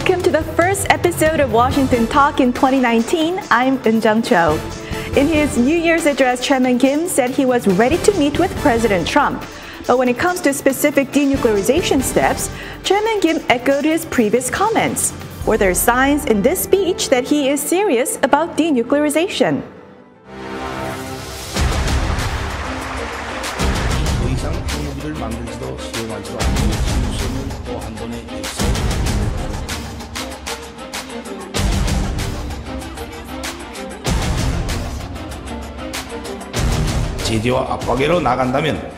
Welcome to the first episode of Washington Talk in 2019. I'm Eun-jung Cho. In his New Year's address, Chairman Kim said he was ready to meet with President Trump. But when it comes to specific denuclearization steps, Chairman Kim echoed his previous comments. Were there signs in this speech that he is serious about denuclearization? 제재와 압박으로 나간다면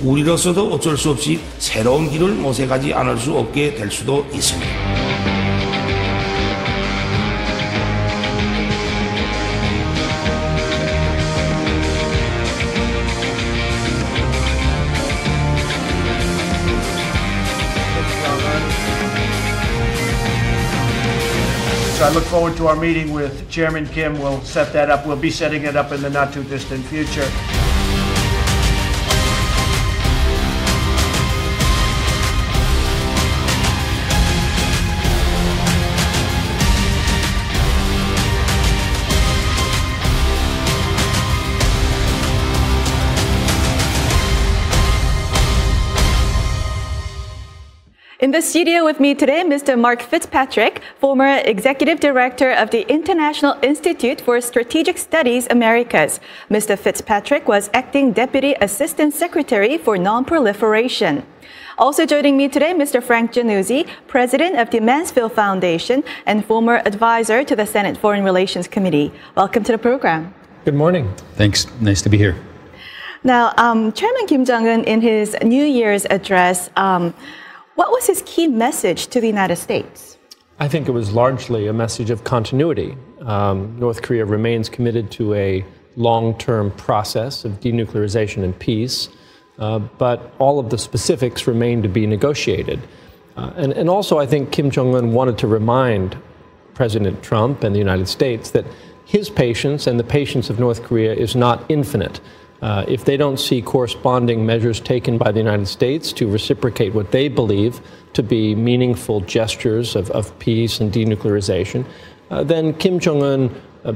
우리로서도 어쩔 수 없이 새로운 길을 모색하지 않을 수 없게 될 수도 있습니다. So I look forward to our meeting with Chairman Kim. We'll set that up. We'll be setting it up in the not too distant future. In the studio with me today, Mr. Mark Fitzpatrick, former Executive Director of the International Institute for Strategic Studies Americas. Mr. Fitzpatrick was Acting Deputy Assistant Secretary for Non-Proliferation. Also joining me today, Mr. Frank Jannuzi, President of the Mansfield Foundation and former advisor to the Senate Foreign Relations Committee. Welcome to the program. Good morning. Thanks. Nice to be here. Now, Chairman Kim Jong-un, in his New Year's address, what was his key message to the United States? I think it was largely a message of continuity. North Korea remains committed to a long-term process of denuclearization and peace, but all of the specifics remain to be negotiated. And also, I think Kim Jong-un wanted to remind President Trump and the United States that his patience and the patience of North Korea is not infinite. If they don't see corresponding measures taken by the United States to reciprocate what they believe to be meaningful gestures of peace and denuclearization, then Kim Jong-un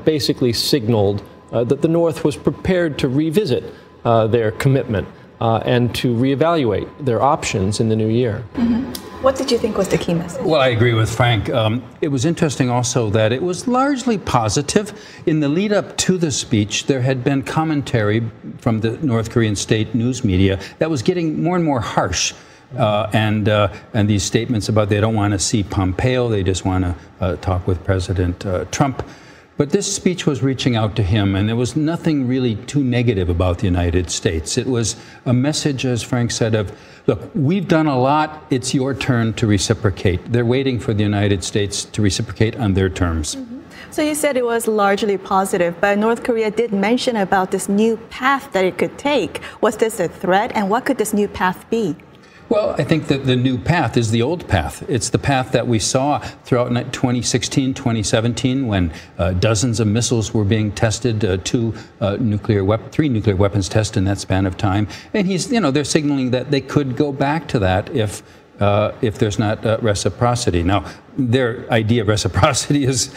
basically signaled that the North was prepared to revisit their commitment and to reevaluate their options in the new year. Mm-hmm. What did you think was the key message? Well, I agree with Frank. It was interesting also that it was largely positive. In the lead up to the speech, there had been commentary from the North Korean state news media that was getting more and more harsh. And these statements about they don't want to see Pompeo, they just want to talk with President Trump. But this speech was reaching out to him, and there was nothing really too negative about the United States. It was a message, as Frank said, of, look, we've done a lot, it's your turn to reciprocate. They're waiting for the United States to reciprocate on their terms. Mm-hmm. So you said it was largely positive, but North Korea did mention about this new path that it could take. Was this a threat, and what could this new path be? Well, I think that the new path is the old path. It's the path that we saw throughout 2016, 2017, when dozens of missiles were being tested, three nuclear weapons tests in that span of time. And they're signaling that they could go back to that if there's not reciprocity. Now, their idea of reciprocity is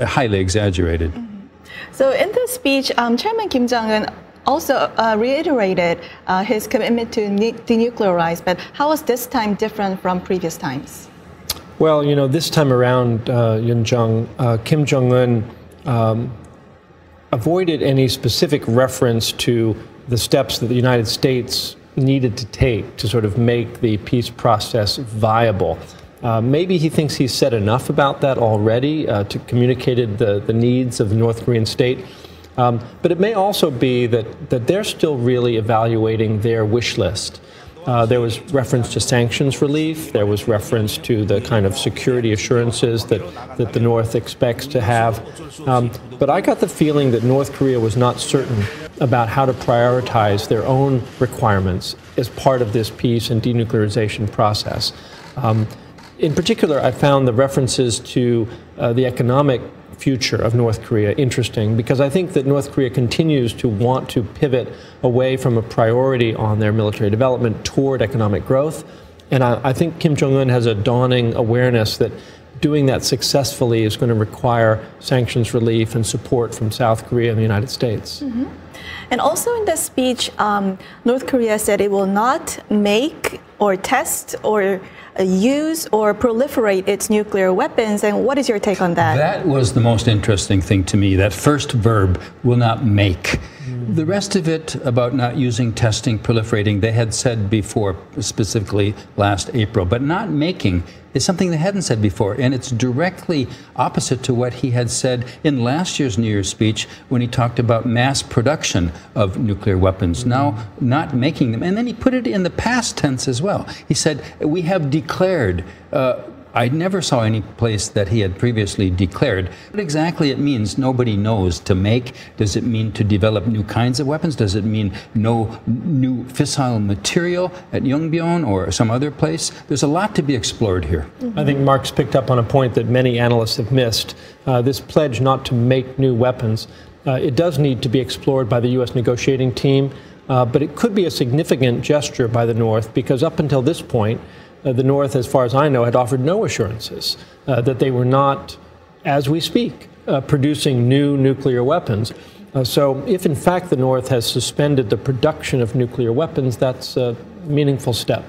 highly exaggerated. Mm-hmm. So in this speech, Chairman Kim Jong-un also reiterated his commitment to denuclearize, but how was this time different from previous times? Well, this time around, Eun-jung, Kim Jong-un avoided any specific reference to the steps that the United States needed to take to sort of make the peace process viable. Maybe he thinks he's said enough about that already to communicated the needs of the North Korean state. But it may also be that they're still really evaluating their wish list. There was reference to sanctions relief. There was reference to the kind of security assurances that the North expects to have. But I got the feeling that North Korea was not certain about how to prioritize their own requirements as part of this peace and denuclearization process. In particular, I found the references to the economic future of North Korea interesting, because I think that North Korea continues to want to pivot away from a priority on their military development toward economic growth. And I think Kim Jong-un has a dawning awareness that doing that successfully is going to require sanctions relief and support from South Korea and the United States. Mm-hmm. And also in the speech, North Korea said it will not make or test or use or proliferate its nuclear weapons. And what is your take on that? That was the most interesting thing to me, that first verb, will not make. The rest of it about not using, testing, proliferating, they had said before, specifically last April. But not making is something they hadn't said before. And it's directly opposite to what he had said in last year's New Year's speech when he talked about mass production of nuclear weapons. Now, not making them. And then he put it in the past tense as well. He said, we have declared. I never saw any place that he had previously declared. What exactly it means, nobody knows. To make, does it mean to develop new kinds of weapons? Does it mean no new fissile material at Yongbyon or some other place? There's a lot to be explored here. I think Mark's picked up on a point that many analysts have missed. This pledge not to make new weapons, it does need to be explored by the U.S. negotiating team, but it could be a significant gesture by the North because up until this point, the North, as far as I know, had offered no assurances that they were not, as we speak, producing new nuclear weapons. So if, in fact, the North has suspended the production of nuclear weapons, that's a meaningful step.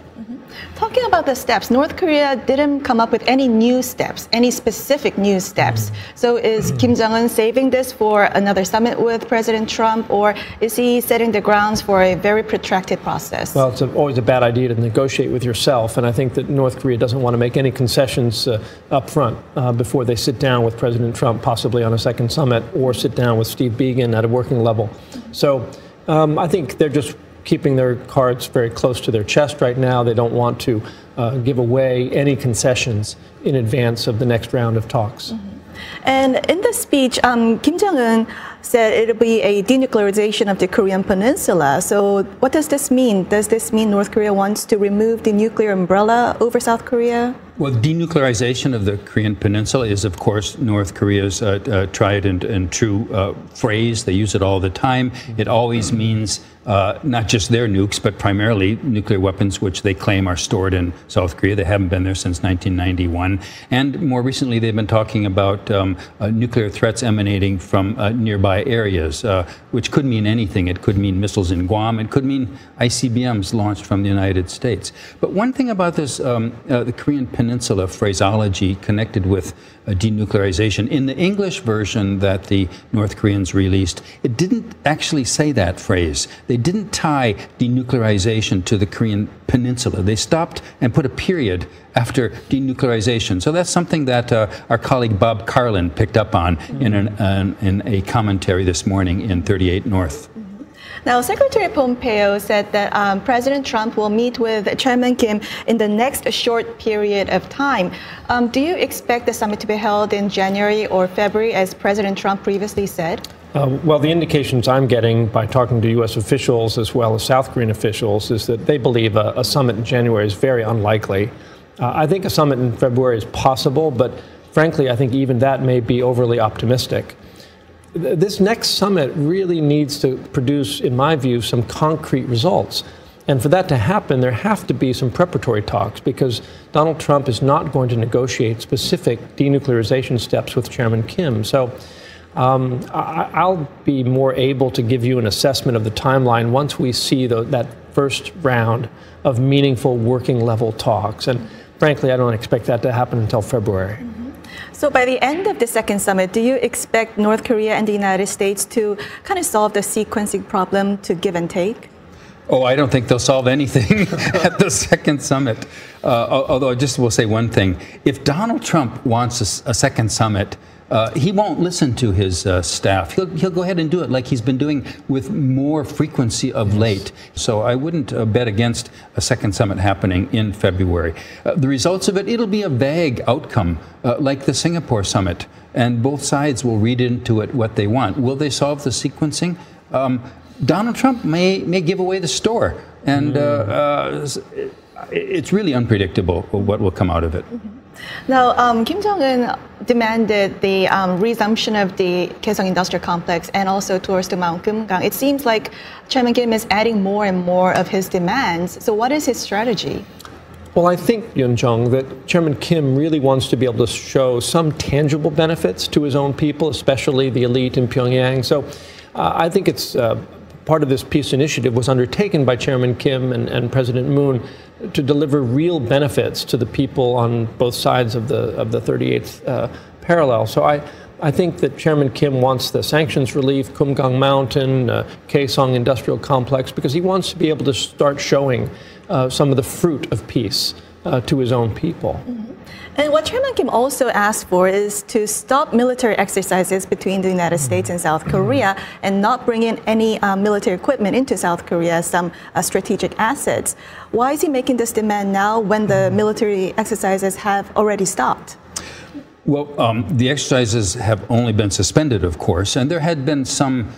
Talking about the steps, North Korea didn't come up with any new steps, any specific new steps. So is Kim Jong-un saving this for another summit with President Trump, or is he setting the grounds for a very protracted process? Well, it's always a bad idea to negotiate with yourself, and I think that North Korea doesn't want to make any concessions up front before they sit down with President Trump, possibly on a second summit, or sit down with Steve Biegun at a working level. So I think they're just keeping their cards very close to their chest right now. They don't want to give away any concessions in advance of the next round of talks. And in the speech, Kim Jong-un said it'll be a denuclearization of the Korean peninsula. So what does this mean? Does this mean North Korea wants to remove the nuclear umbrella over South Korea? Well, denuclearization of the Korean peninsula is, of course, North Korea's tried and true phrase. They use it all the time. It always means not just their nukes, but primarily nuclear weapons, which they claim are stored in South Korea. They haven't been there since 1991. And more recently, they've been talking about nuclear threats emanating from nearby areas, which could mean anything. It could mean missiles in Guam. It could mean ICBMs launched from the United States. But one thing about this, the Korean peninsula phraseology connected with denuclearization, in the English version that the North Koreans released, it didn't actually say that phrase. They didn't tie denuclearization to the Korean peninsula. They stopped and put a period after denuclearization. So that's something that our colleague Bob Carlin picked up on in a commentary this morning in 38 North. Now, Secretary Pompeo said that President Trump will meet with Chairman Kim in the next short period of time. Do you expect the summit to be held in January or February, as President Trump previously said? Well, the indications I'm getting by talking to U.S. officials as well as South Korean officials is that they believe a summit in January is very unlikely. I think a summit in February is possible, but frankly, I think even that may be overly optimistic. This next summit really needs to produce, in my view, some concrete results. And for that to happen, there have to be some preparatory talks because Donald Trump is not going to negotiate specific denuclearization steps with Chairman Kim. So I'll be more able to give you an assessment of the timeline once we see that first round of meaningful working level talks. And frankly, I don't expect that to happen until February. So by the end of the second summit, do you expect North Korea and the United States to kind of solve the sequencing problem to give and take? Oh, I don't think they'll solve anything at the second summit. Although I just will say one thing. If Donald Trump wants a second summit, he won't listen to his staff. He'll go ahead and do it like he's been doing with more frequency of late. So I wouldn't bet against a second summit happening in February. The results of it, it'll be a vague outcome, like the Singapore summit, and both sides will read into it what they want. Will they solve the sequencing? Donald Trump may give away the store, and it's really unpredictable what will come out of it. Now, Kim Jong-un demanded the resumption of the Kaesong Industrial Complex and also tours to Mount Kumgang. It seems like Chairman Kim is adding more and more of his demands. So what is his strategy? Well, I think, Yoon Jung, that Chairman Kim really wants to be able to show some tangible benefits to his own people, especially the elite in Pyongyang. So I think it's part of this peace initiative was undertaken by Chairman Kim and President Moon to deliver real benefits to the people on both sides of the 38th parallel. So I think that Chairman Kim wants the sanctions relief, Kumgang Mountain, Kaesong Industrial Complex, because he wants to be able to start showing some of the fruit of peace to his own people. Mm-hmm. And what Chairman Kim also asked for is to stop military exercises between the United States and South Korea and not bring in any military equipment into South Korea, some strategic assets. Why is he making this demand now when the military exercises have already stopped? Well, the exercises have only been suspended, of course, and there had been some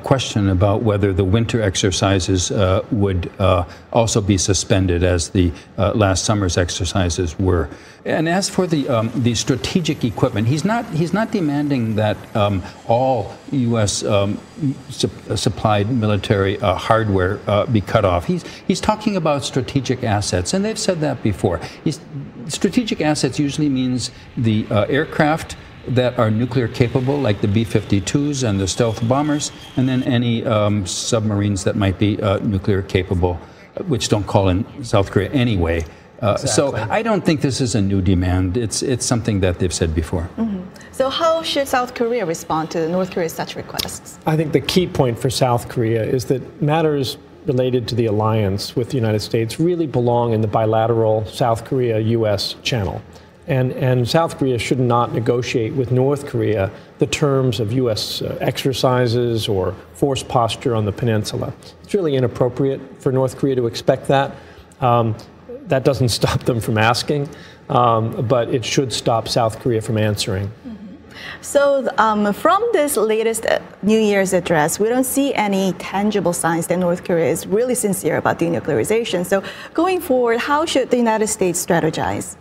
question about whether the winter exercises would also be suspended, as the last summer's exercises were. And as for the strategic equipment, he's not demanding that all U.S. Supplied military hardware be cut off. He's talking about strategic assets, and they've said that before. Strategic assets usually means the aircraft that are nuclear capable, like the B-52s and the stealth bombers, and then any submarines that might be nuclear capable, which don't call in South Korea anyway. So I don't think this is a new demand. It's something that they've said before. Mm-hmm. So how should South Korea respond to North Korea's such requests? I think the key point for South Korea is that matters related to the alliance with the United States really belong in the bilateral South Korea-U.S. channel. And South Korea should not negotiate with North Korea the terms of U.S. exercises or force posture on the peninsula. It's really inappropriate for North Korea to expect that. That doesn't stop them from asking, but it should stop South Korea from answering. So from this latest New Year's address, we don't see any tangible signs that North Korea is really sincere about denuclearization. So going forward, how should the United States strategize?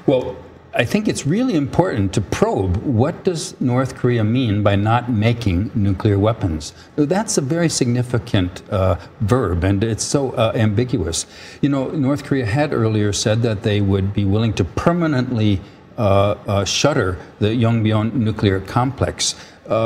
Well, I think it's really important to probe what does North Korea mean by not making nuclear weapons. That's a very significant verb, and it's so ambiguous. You know, North Korea had earlier said that they would be willing to permanently shutter the Yongbyon nuclear complex.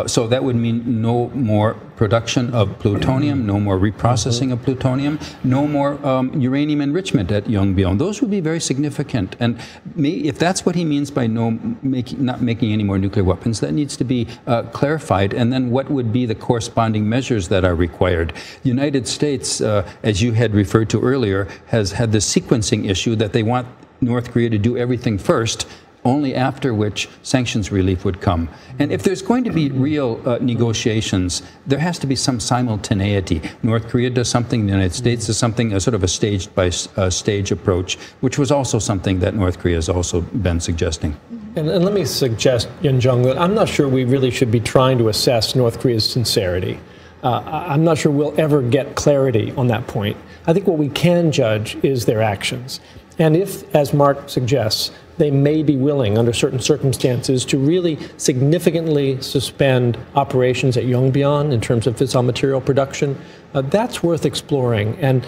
So that would mean no more production of plutonium, no more reprocessing of plutonium, no more uranium enrichment at Yongbyon. Those would be very significant. And if that's what he means by not making any more nuclear weapons, that needs to be clarified. And then what would be the corresponding measures that are required? The United States, as you had referred to earlier, has had the sequencing issue that they want North Korea to do everything first, only after which sanctions relief would come. And if there's going to be real negotiations, there has to be some simultaneity. North Korea does something, the United States does something, a sort of a stage-by-stage approach, which was also something that North Korea has also been suggesting. And let me suggest, Yoon Jung, that I'm not sure we really should be trying to assess North Korea's sincerity. I'm not sure we'll ever get clarity on that point. I think what we can judge is their actions. And if, as Mark suggests, they may be willing, under certain circumstances, to really significantly suspend operations at Yongbyon in terms of fissile material production, that's worth exploring. And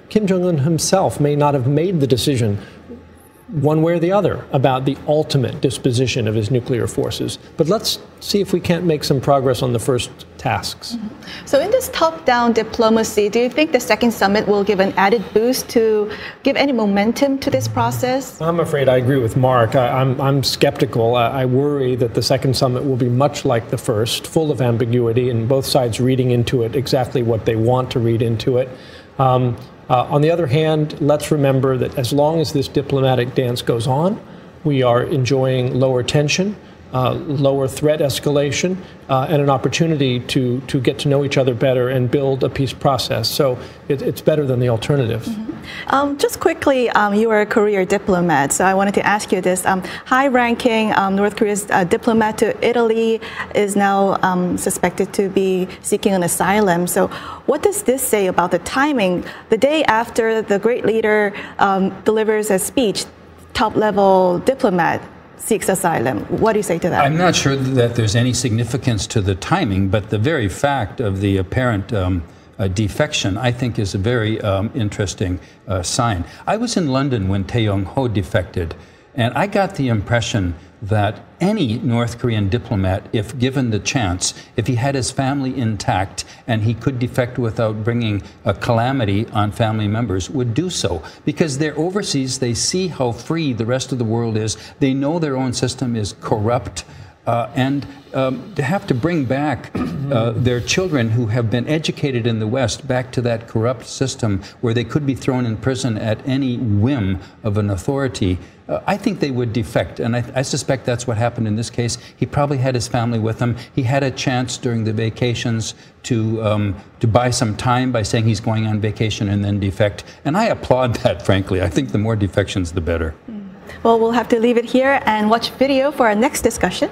Kim Jong-un himself may not have made the decision one way or the other about the ultimate disposition of his nuclear forces. But let's see if we can't make some progress on the first tasks. Mm-hmm. So in this top-down diplomacy, do you think the second summit will give an added boost to give any momentum to this process? I'm afraid I agree with Mark. I'm skeptical. I worry that the second summit will be much like the first, full of ambiguity, and both sides reading into it exactly what they want to read into it. On the other hand, let's remember that as long as this diplomatic dance goes on, we are enjoying lower tension, lower threat escalation, and an opportunity to get to know each other better and build a peace process. So it's better than the alternative. Mm-hmm. Just quickly, you are a career diplomat, so I wanted to ask you this. High-ranking North Korea's diplomat to Italy is now suspected to be seeking an asylum. So what does this say about the timing? The day after the great leader delivers a speech, top-level diplomat seeks asylum. What do you say to that? I'm not sure that there's any significance to the timing, but the very fact of the apparent defection, I think is a very interesting sign. I was in London when Tae Yong-ho defected, and I got the impression that any North Korean diplomat, if given the chance, if he had his family intact and he could defect without bringing a calamity on family members, would do so. Because they're overseas, they see how free the rest of the world is, they know their own system is corrupt, and to have to bring back their children who have been educated in the West back to that corrupt system where they could be thrown in prison at any whim of an authority, I think they would defect, and I suspect that's what happened in this case. He probably had his family with him. He had a chance during the vacations to buy some time by saying he's going on vacation and then defect, and I applaud that, frankly. I think the more defections, the better. Well, we'll have to leave it here and watch video for our next discussion.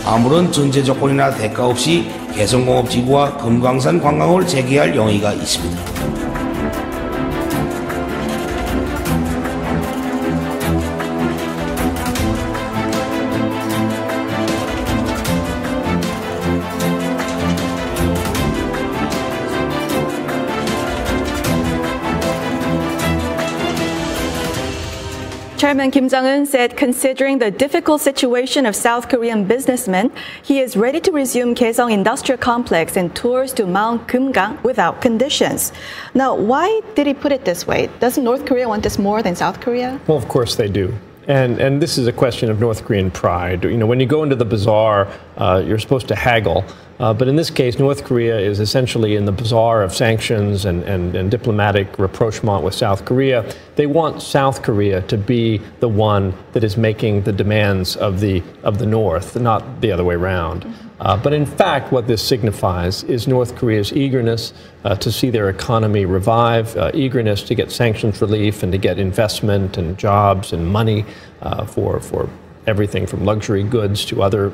아무런 전제 조건이나 대가 없이 개성공업지구와 금강산 관광을 재개할 용의가 있습니다. Chairman Kim Jong-un said, considering the difficult situation of South Korean businessmen, he is ready to resume Kaesong Industrial Complex and tours to Mount Kumgang without conditions. Now, why did he put it this way? Doesn't North Korea want this more than South Korea? Well, of course they do. And this is a question of North Korean pride. You know, when you go into the bazaar, you're supposed to haggle. But in this case, North Korea is essentially in the bazaar of sanctions and diplomatic rapprochement with South Korea. They want South Korea to be the one that is making the demands of the North, not the other way around. But in fact, what this signifies is North Korea's eagerness to see their economy revive, eagerness to get sanctions relief and to get investment and jobs and money for everything from luxury goods to other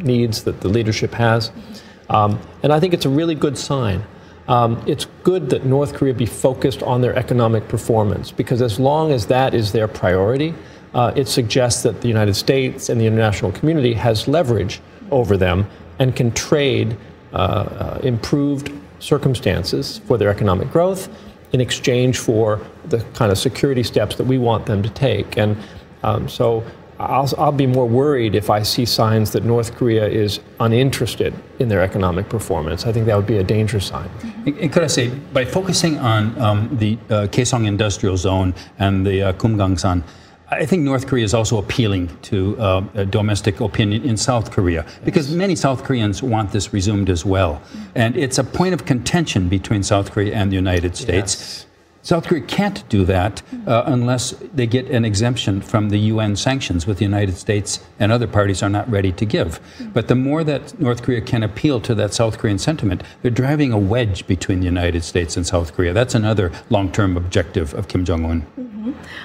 needs that the leadership has. And I think it's a really good sign. It's good that North Korea be focused on their economic performance, because as long as that is their priority, it suggests that the United States and the international community has leverage over them and can trade improved circumstances for their economic growth in exchange for the kind of security steps that we want them to take. And so I'll be more worried if I see signs that North Korea is uninterested in their economic performance. I think that would be a danger sign. And could I say, by focusing on the Kaesong Industrial Zone and the Kumgangsan, I think North Korea is also appealing to domestic opinion in South Korea, because many South Koreans want this resumed as well. And it's a point of contention between South Korea and the United States. Yes. South Korea can't do that unless they get an exemption from the UN sanctions, which the United States and other parties are not ready to give. But the more that North Korea can appeal to that South Korean sentiment, they're driving a wedge between the United States and South Korea. That's another long-term objective of Kim Jong-un.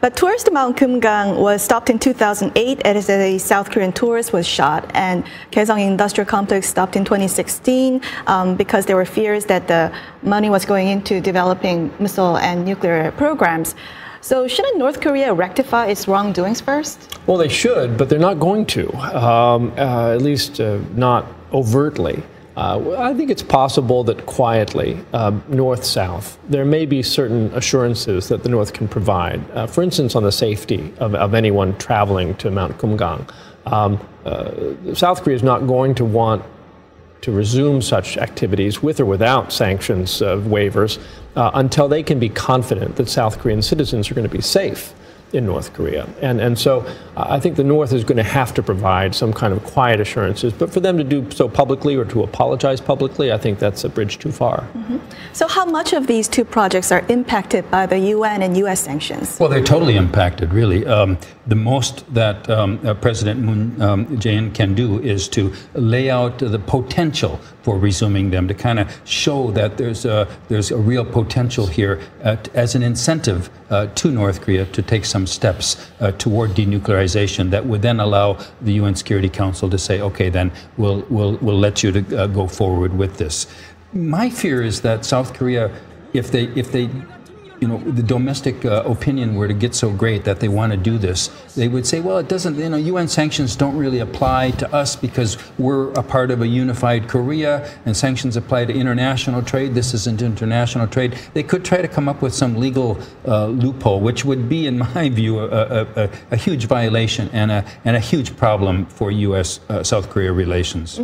But tours to Mount Kumgang was stopped in 2008 as a South Korean tourist was shot, and Kaesong Industrial Complex stopped in 2016 because there were fears that the money was going into developing missile and nuclear programs. So shouldn't North Korea rectify its wrongdoings first? Well, they should, but they're not going to, at least not overtly. I think it's possible that quietly, north-south, there may be certain assurances that the North can provide. For instance, on the safety of anyone traveling to Mount Kumgang. South Korea is not going to want to resume such activities with or without sanctions waivers until they can be confident that South Korean citizens are going to be safe in North Korea. And so I think the North is going to have to provide some kind of quiet assurances, but for them to do so publicly or to apologize publicly, I think that's a bridge too far. So how much of these two projects are impacted by the UN and US sanctions? Well, they're totally impacted, really. The most that President Moon Jae-in can do is to lay out the potential for resuming them, to kind of show that there's a real potential here as an incentive to North Korea to take some steps toward denuclearization that would then allow the UN Security Council to say, okay, then we'll let you to go forward with this. My fear is that South Korea, if they the domestic opinion were to get so great that they want to do this, they would say, well, it doesn't, UN sanctions don't really apply to us because we're a part of a unified Korea, and sanctions apply to international trade. This isn't international trade. They could try to come up with some legal loophole, which would be, in my view, a huge violation and a huge problem for U.S.-South Korea relations.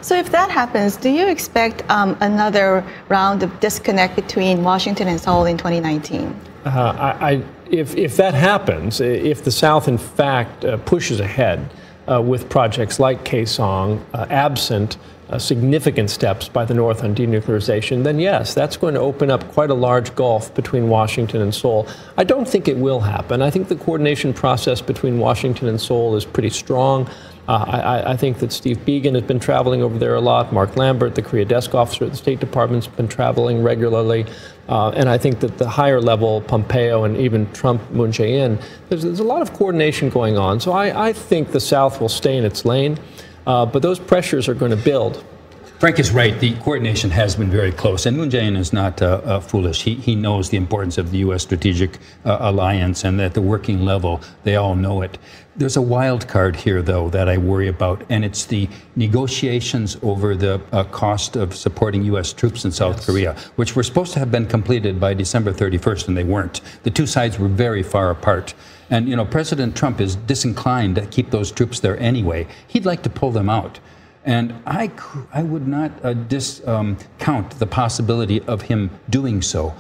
So if that happens, do you expect another round of disconnect between Washington and Seoul in 2019? If that happens, if the South in fact pushes ahead with projects like Kaesong, absent significant steps by the North on denuclearization, then yes, that's going to open up quite a large gulf between Washington and Seoul. I don't think it will happen. I think the coordination process between Washington and Seoul is pretty strong. I think that Steve Biegun has been traveling over there a lot. Mark Lambert, the Korea desk officer at the State Department, has been traveling regularly. And I think that the higher level, Pompeo and even Trump, Moon Jae-in, there's a lot of coordination going on. So I think the South will stay in its lane, but those pressures are going to build. Frank is right. The coordination has been very close, and Moon Jae-in is not foolish. He knows the importance of the U.S. strategic alliance, and at the working level, they all know it. There's a wild card here, though, that I worry about, and it's the negotiations over the cost of supporting U.S. troops in South Korea, which were supposed to have been completed by December 31st, and they weren't. The two sides were very far apart. And, President Trump is disinclined to keep those troops there anyway. He'd like to pull them out. And I would not discount the possibility of him doing so.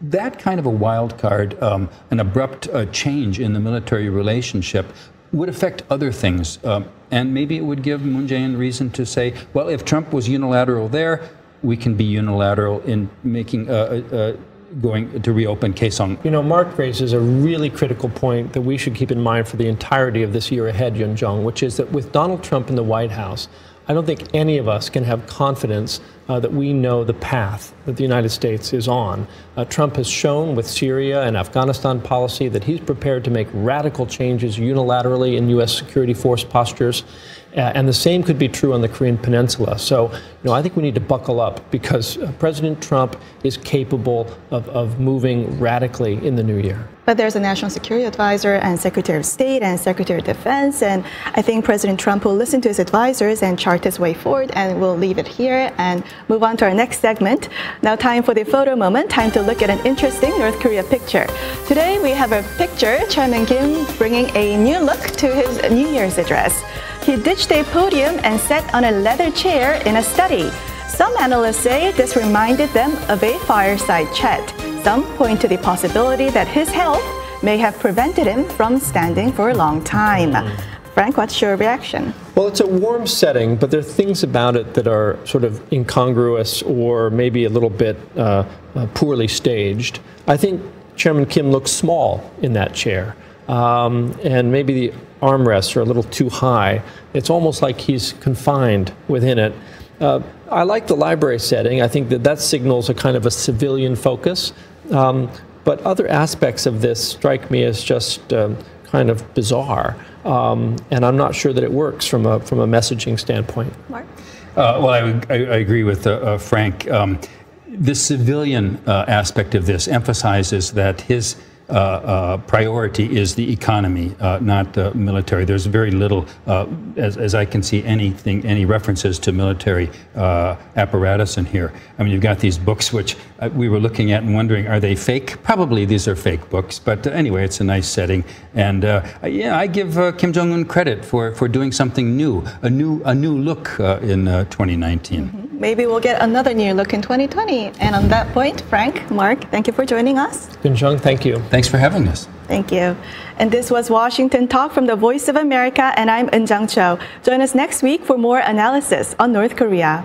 That kind of a wild card, an abrupt change in the military relationship, would affect other things. And maybe it would give Moon Jae-in reason to say, well, if Trump was unilateral there, we can be unilateral in making going to reopen Kaesong. Mark raises a really critical point that we should keep in mind for the entirety of this year ahead, Yoon Jung, which is that with Donald Trump in the White House, I don't think any of us can have confidence that we know the path that the United States is on. Trump has shown with Syria and Afghanistan policy that he's prepared to make radical changes unilaterally in U.S. security force postures. And the same could be true on the Korean Peninsula. So, I think we need to buckle up because President Trump is capable of moving radically in the new year. But there's a National Security Advisor and Secretary of State and Secretary of Defense, and I think President Trump will listen to his advisors and chart his way forward, and we'll leave it here and move on to our next segment. Now time for the photo moment, time to look at an interesting North Korea picture. Today we have a picture, Chairman Kim bringing a new look to his New Year's address. He ditched a podium and sat on a leather chair in a study. Some analysts say this reminded them of a fireside chat. Some point to the possibility that his health may have prevented him from standing for a long time. Frank, what's your reaction? Well, it's a warm setting, but there are things about it that are sort of incongruous or maybe a little bit poorly staged. I think Chairman Kim looks small in that chair. And maybe the armrests are a little too high. It's almost like he's confined within it. I like the library setting. I think that signals a kind of a civilian focus. But other aspects of this strike me as just kind of bizarre. And I'm not sure that it works from a messaging standpoint. Mark? Well, I agree with Frank. The civilian aspect of this emphasizes that his priority is the economy, not military. There's very little, as I can see, any references to military apparatus in here. I mean, you've got these books which we were looking at and wondering, are they fake? Probably these are fake books, but anyway, it's a nice setting. And I give Kim Jong-un credit for doing something new, a new look in 2019. Maybe we'll get another new look in 2020. And on that point, Frank, Mark, thank you for joining us. Yoon Jung, thank you. Thanks for having us. Thank you. And this was Washington Talk from the Voice of America, and I'm Eun Jung Cho. Join us next week for more analysis on North Korea.